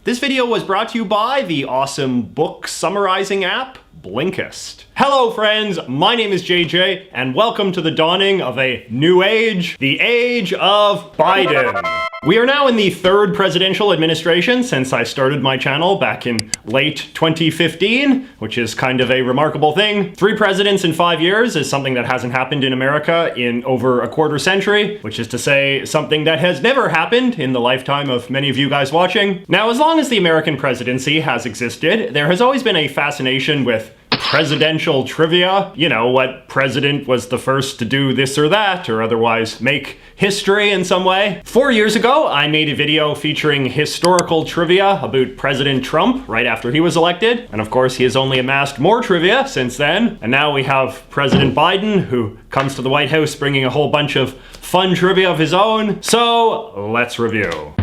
This video was brought to you by the awesome book summarizing app, Blinkist. Hello friends, my name is JJ, and welcome to the dawning of a new age, the age of Biden. We are now in the third presidential administration since I started my channel back in late 2015, which is kind of a remarkable thing. 3 presidents in 5 years is something that hasn't happened in America in over a quarter century, which is to say something that has never happened in the lifetime of many of you guys watching. Now, as long as the American presidency has existed, there has always been a fascination with presidential trivia. You know, what president was the first to do this or that, or otherwise make history in some way. 4 years ago, I made a video featuring historical trivia about President Trump right after he was elected. And of course, he has only amassed more trivia since then. And now we have President Biden, who comes to the White House bringing a whole bunch of fun trivia of his own. So let's review.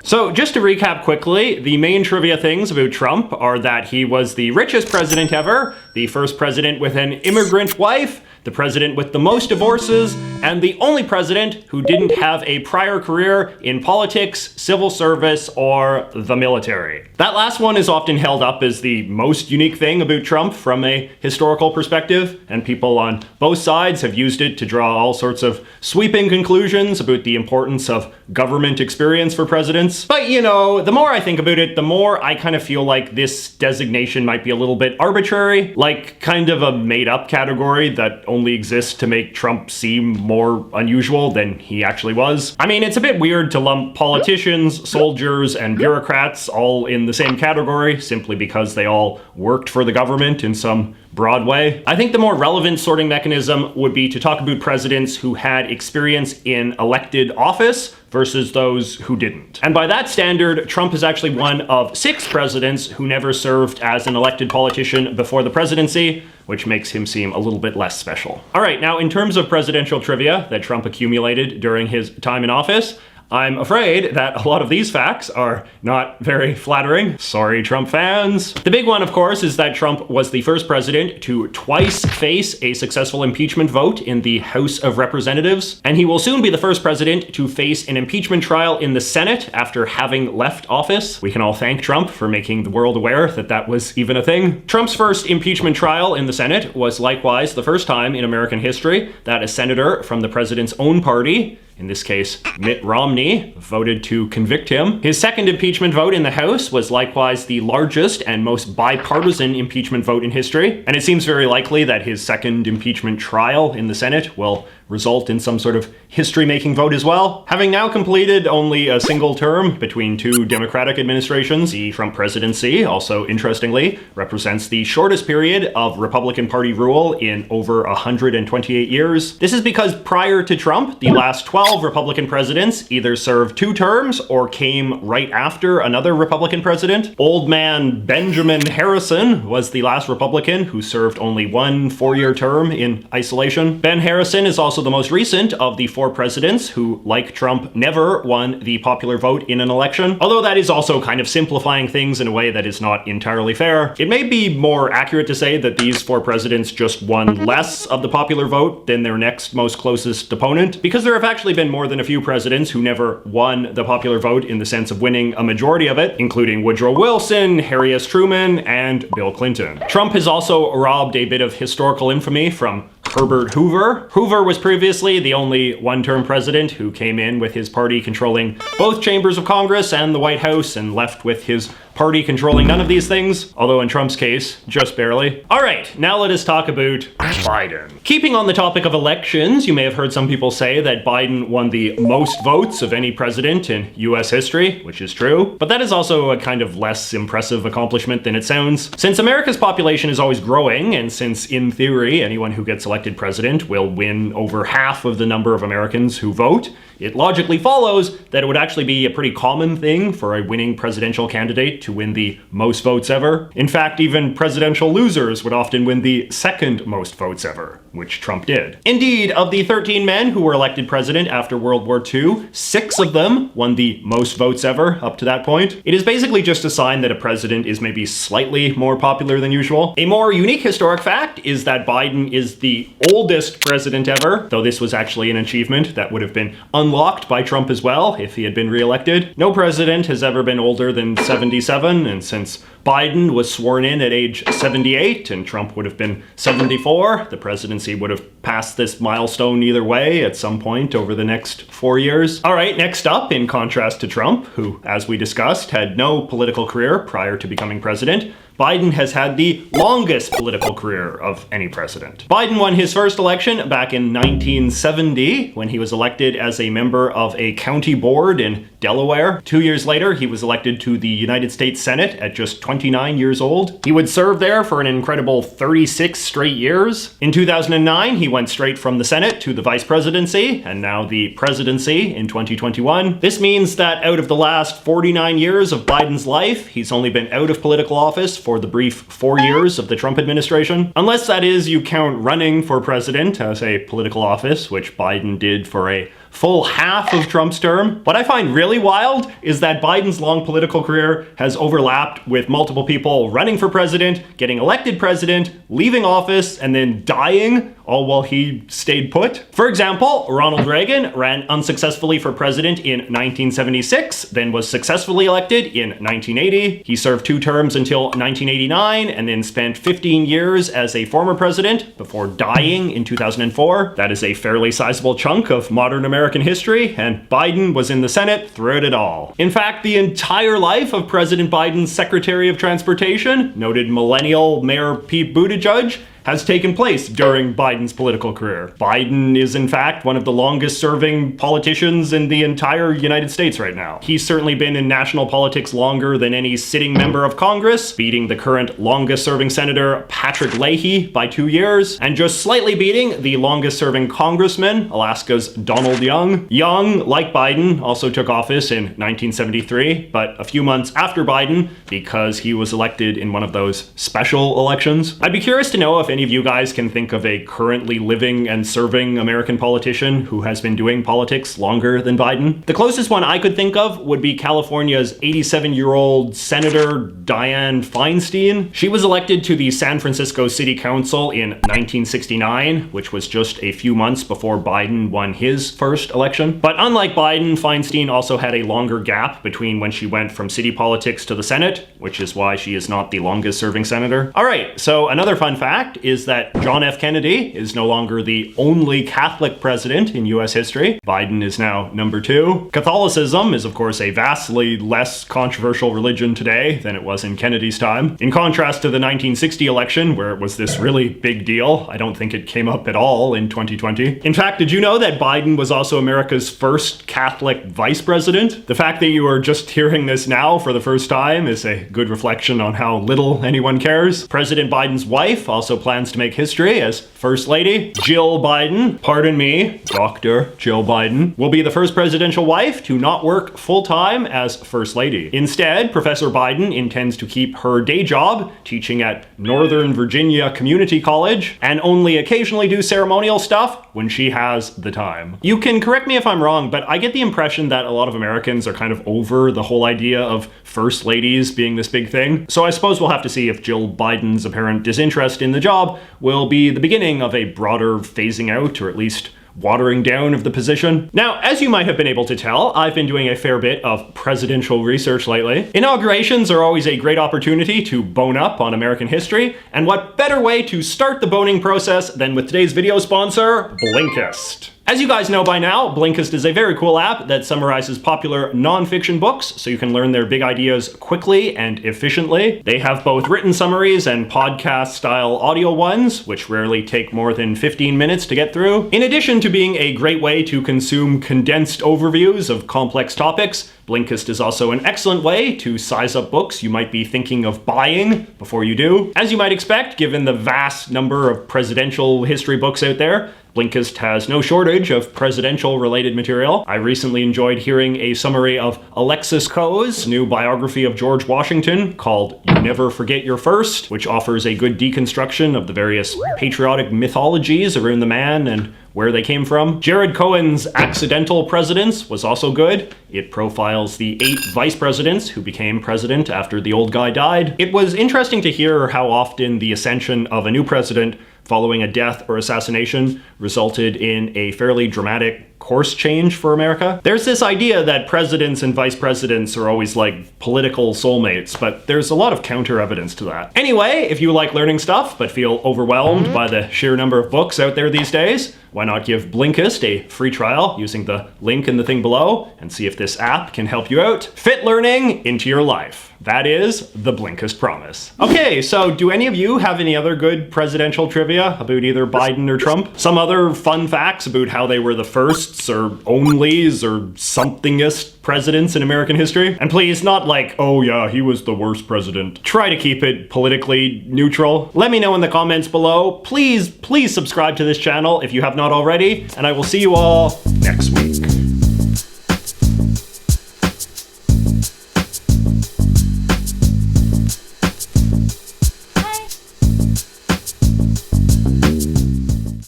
So just to recap quickly, the main trivia things about Trump are that he was the richest president ever, the first president with an immigrant wife, the president with the most divorces, and the only president who didn't have a prior career in politics, civil service, or the military. That last one is often held up as the most unique thing about Trump from a historical perspective, and people on both sides have used it to draw all sorts of sweeping conclusions about the importance of government experience for presidents. But you know, the more I think about it, the more I kind of feel like this designation might be a little bit arbitrary, like kind of a made-up category that only exists to make Trump seem more unusual than he actually was. I mean, it's a bit weird to lump politicians, soldiers, and bureaucrats all in the same category simply because they all worked for the government in some broad way. I think the more relevant sorting mechanism would be to talk about presidents who had experience in elected office versus those who didn't. And by that standard, Trump is actually one of 6 presidents who never served as an elected politician before the presidency, which makes him seem a little bit less special. All right, now in terms of presidential trivia that Trump accumulated during his time in office, I'm afraid that a lot of these facts are not very flattering. Sorry, Trump fans. The big one, of course, is that Trump was the first president to twice face a successful impeachment vote in the House of Representatives, and he will soon be the first president to face an impeachment trial in the Senate after having left office. We can all thank Trump for making the world aware that that was even a thing. Trump's first impeachment trial in the Senate was likewise the first time in American history that a senator from the president's own party, in this case, Mitt Romney, voted to convict him. His second impeachment vote in the House was likewise the largest and most bipartisan impeachment vote in history, and it seems very likely that his second impeachment trial in the Senate will result in some sort of history-making vote as well. Having now completed only a single term between 2 Democratic administrations, the Trump presidency, also interestingly, represents the shortest period of Republican Party rule in over 128 years. This is because prior to Trump, the last 12 Republican presidents either served 2 terms or came right after another Republican president. Old man Benjamin Harrison was the last Republican who served only 1 4-year term in isolation. Ben Harrison is also the most recent of the 4 presidents who, like Trump, never won the popular vote in an election. Although that is also kind of simplifying things in a way that is not entirely fair. It may be more accurate to say that these 4 presidents just won less of the popular vote than their next most closest opponent, because there have actually been more than a few presidents who never won the popular vote in the sense of winning a majority of it, including Woodrow Wilson, Harry S. Truman, and Bill Clinton. Trump has also robbed a bit of historical infamy from Herbert Hoover. Hoover was previously the only one-term president who came in with his party controlling both chambers of Congress and the White House and left with his party controlling none of these things, although in Trump's case, just barely. All right, now let us talk about Biden. Keeping on the topic of elections, you may have heard some people say that Biden won the most votes of any president in US history, which is true, but that is also a kind of less impressive accomplishment than it sounds. Since America's population is always growing, and since in theory anyone who gets elected president will win over half of the number of Americans who vote, it logically follows that it would actually be a pretty common thing for a winning presidential candidate to win the most votes ever. In fact, even presidential losers would often win the second most votes ever, which Trump did. Indeed, of the 13 men who were elected president after World War II, 6 of them won the most votes ever up to that point. It is basically just a sign that a president is maybe slightly more popular than usual. A more unique historic fact is that Biden is the oldest president ever, though this was actually an achievement that would have been unlocked by Trump as well if he had been reelected. No president has ever been older than 77, and since Biden was sworn in at age 78 and Trump would have been 74, the presidency would have passed this milestone either way at some point over the next 4 years. All right, next up, in contrast to Trump, who, as we discussed, had no political career prior to becoming president, Biden has had the longest political career of any president. Biden won his first election back in 1970 when he was elected as a member of a county board in Delaware. 2 years later, he was elected to the United States Senate at just 29 years old. He would serve there for an incredible 36 straight years. In 2009, he went straight from the Senate to the vice presidency, and now the presidency in 2021. This means that out of the last 49 years of Biden's life, he's only been out of political office for the brief 4 years of the Trump administration. Unless, that is, you count running for president as a political office, which Biden did for a full half of Trump's term. What I find really wild is that Biden's long political career has overlapped with multiple people running for president, getting elected president, leaving office, and then dying, all while he stayed put. For example, Ronald Reagan ran unsuccessfully for president in 1976, then was successfully elected in 1980. He served 2 terms until 1989, and then spent 15 years as a former president before dying in 2004. That is a fairly sizable chunk of modern American history, and Biden was in the Senate throughout it all. In fact, the entire life of President Biden's Secretary of Transportation, noted millennial Mayor Pete Buttigieg, has taken place during Biden's political career. Biden is, in fact, one of the longest serving politicians in the entire United States right now. He's certainly been in national politics longer than any sitting member of Congress, beating the current longest serving Senator Patrick Leahy by 2 years, and just slightly beating the longest serving congressman, Alaska's Donald Young. Young, like Biden, also took office in 1973, but a few months after Biden, because he was elected in one of those special elections. I'd be curious to know if any of you guys can think of a currently living and serving American politician who has been doing politics longer than Biden. The closest one I could think of would be California's 87-year-old Senator Dianne Feinstein. She was elected to the San Francisco City Council in 1969, which was just a few months before Biden won his first election. But unlike Biden, Feinstein also had a longer gap between when she went from city politics to the Senate, which is why she is not the longest serving senator. All right, so another fun fact is that John F. Kennedy is no longer the only Catholic president in US history. Biden is now number 2. Catholicism is, of course, a vastly less controversial religion today than it was in Kennedy's time. In contrast to the 1960 election, where it was this really big deal, I don't think it came up at all in 2020. In fact, did you know that Biden was also America's first Catholic vice president? The fact that you are just hearing this now for the first time is a good reflection on how little anyone cares. President Biden's wife also plans to make history as First Lady. Jill Biden, pardon me, Dr. Jill Biden, will be the first presidential wife to not work full-time as First Lady. Instead, Professor Biden intends to keep her day job, teaching at Northern Virginia Community College, and only occasionally do ceremonial stuff when she has the time. You can correct me if I'm wrong, but I get the impression that a lot of Americans are kind of over the whole idea of First Ladies being this big thing. So I suppose we'll have to see if Jill Biden's apparent disinterest in the job will be the beginning of a broader phasing out, or at least watering down of the position. Now, as you might have been able to tell, I've been doing a fair bit of presidential research lately. Inaugurations are always a great opportunity to bone up on American history, and what better way to start the boning process than with today's video sponsor, Blinkist. As you guys know by now, Blinkist is a very cool app that summarizes popular nonfiction books so you can learn their big ideas quickly and efficiently. They have both written summaries and podcast-style audio ones, which rarely take more than 15 minutes to get through. In addition to being a great way to consume condensed overviews of complex topics, Blinkist is also an excellent way to size up books you might be thinking of buying before you do. As you might expect, given the vast number of presidential history books out there, Blinkist has no shortage of presidential-related material. I recently enjoyed hearing a summary of Alexis Coe's new biography of George Washington called Never Forget Your First, which offers a good deconstruction of the various patriotic mythologies around the man and where they came from. Jared Cohen's Accidental Presidents was also good. It profiles the 8 vice presidents who became president after the old guy died. It was interesting to hear how often the ascension of a new president following a death or assassination resulted in a fairly dramatic course change for America. There's this idea that presidents and vice presidents are always like political soulmates, but there's a lot of counter evidence to that. Anyway, if you like learning stuff but feel overwhelmed by the sheer number of books out there these days, why not give Blinkist a free trial using the link in the thing below and see if this app can help you out? Fit learning into your life. That is the Blinkist promise. Okay, so do any of you have any other good presidential trivia about either Biden or Trump? Some other fun facts about how they were the firsts or onlys or somethingest presidents in American history? And please, not like, oh yeah, he was the worst president. Try to keep it politically neutral. Let me know in the comments below. Please subscribe to this channel if you have not already, and I will see you all next week.